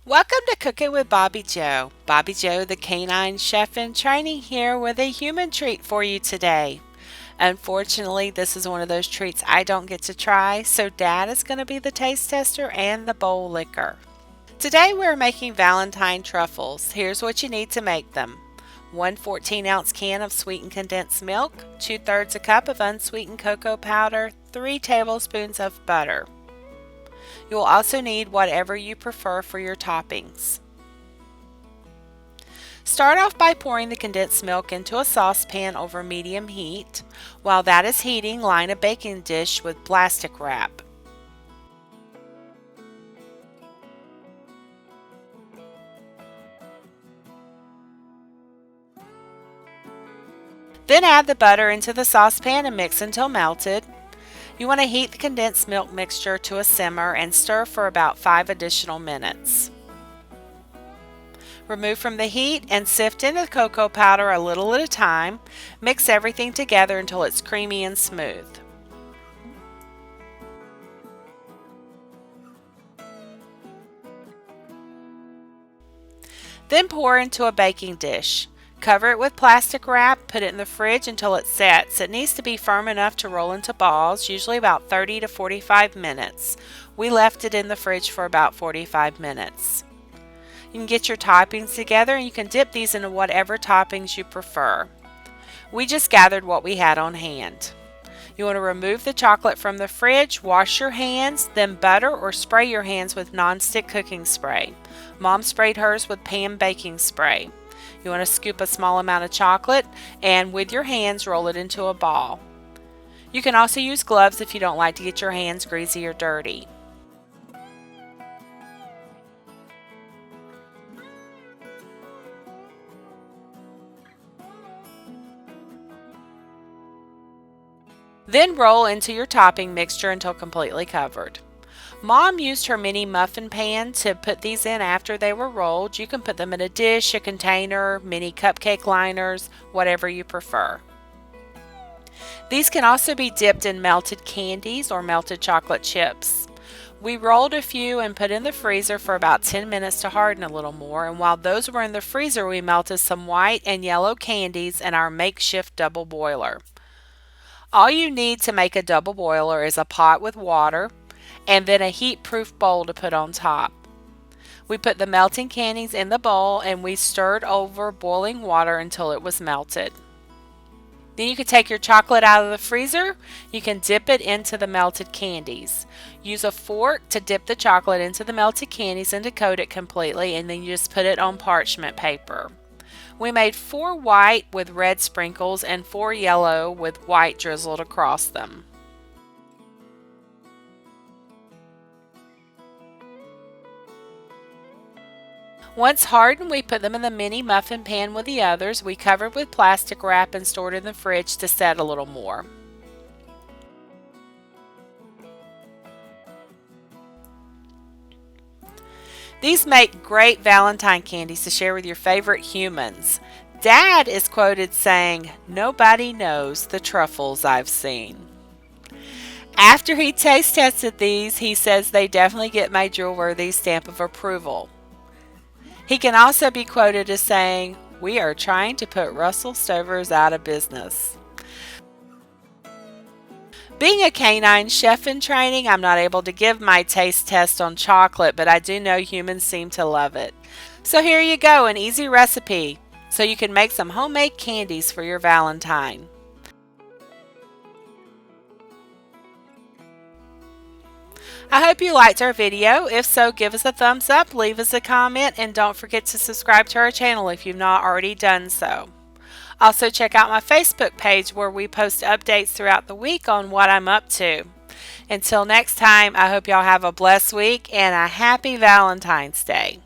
Welcome to Cooking with Bobby Joe. Bobby Joe, the canine chef in training, here with a human treat for you today. Unfortunately, this is one of those treats I don't get to try, so Dad is going to be the taste tester and the bowl licker. Today we're making Valentine Truffles. Here's what you need to make them. 1 14-ounce can of sweetened condensed milk, 2/3 a cup of unsweetened cocoa powder, 3 tablespoons of butter. You will also need whatever you prefer for your toppings. Start off by pouring the condensed milk into a saucepan over medium heat. While that is heating, line a baking dish with plastic wrap. Then add the butter into the saucepan and mix until melted. You want to heat the condensed milk mixture to a simmer and stir for about 5 additional minutes. Remove from the heat and sift in the cocoa powder a little at a time. Mix everything together until it's creamy and smooth. Then pour into a baking dish. Cover it with plastic wrap, put it in the fridge until it sets. It needs to be firm enough to roll into balls, usually about 30 to 45 minutes. We left it in the fridge for about 45 minutes. You can get your toppings together and you can dip these into whatever toppings you prefer. We just gathered what we had on hand. You want to remove the chocolate from the fridge, wash your hands, then butter or spray your hands with non-stick cooking spray. Mom sprayed hers with pan baking spray. You want to scoop a small amount of chocolate and with your hands roll it into a ball. You can also use gloves if you don't like to get your hands greasy or dirty. Then roll into your topping mixture until completely covered. Mom used her mini muffin pan to put these in after they were rolled. You can put them in a dish, a container, mini cupcake liners, whatever you prefer. These can also be dipped in melted candies or melted chocolate chips. We rolled a few and put in the freezer for about 10 minutes to harden a little more, and while those were in the freezer, we melted some white and yellow candies in our makeshift double boiler. All you need to make a double boiler is a pot with water, and then a heat-proof bowl to put on top. We put the melting candies in the bowl and we stirred over boiling water until it was melted. Then you can take your chocolate out of the freezer. You can dip it into the melted candies. Use a fork to dip the chocolate into the melted candies and to coat it completely, and then you just put it on parchment paper. We made 4 white with red sprinkles and 4 yellow with white drizzled across them. Once hardened, we put them in the mini muffin pan with the others. We covered with plastic wrap and stored in the fridge to set a little more. These make great Valentine candies to share with your favorite humans. Dad is quoted saying, "Nobody knows the truffles I've seen." After he taste tested these, he says they definitely get my drool-worthy stamp of approval. He can also be quoted as saying, "We are trying to put Russell Stover's out of business." Being a canine chef in training, I'm not able to give my taste test on chocolate, but I do know humans seem to love it. So here you go, an easy recipe so you can make some homemade candies for your Valentine. I hope you liked our video. If so, give us a thumbs up, leave us a comment, and don't forget to subscribe to our channel if you've not already done so. Also, check out my Facebook page where we post updates throughout the week on what I'm up to. Until next time, I hope y'all have a blessed week and a happy Valentine's Day.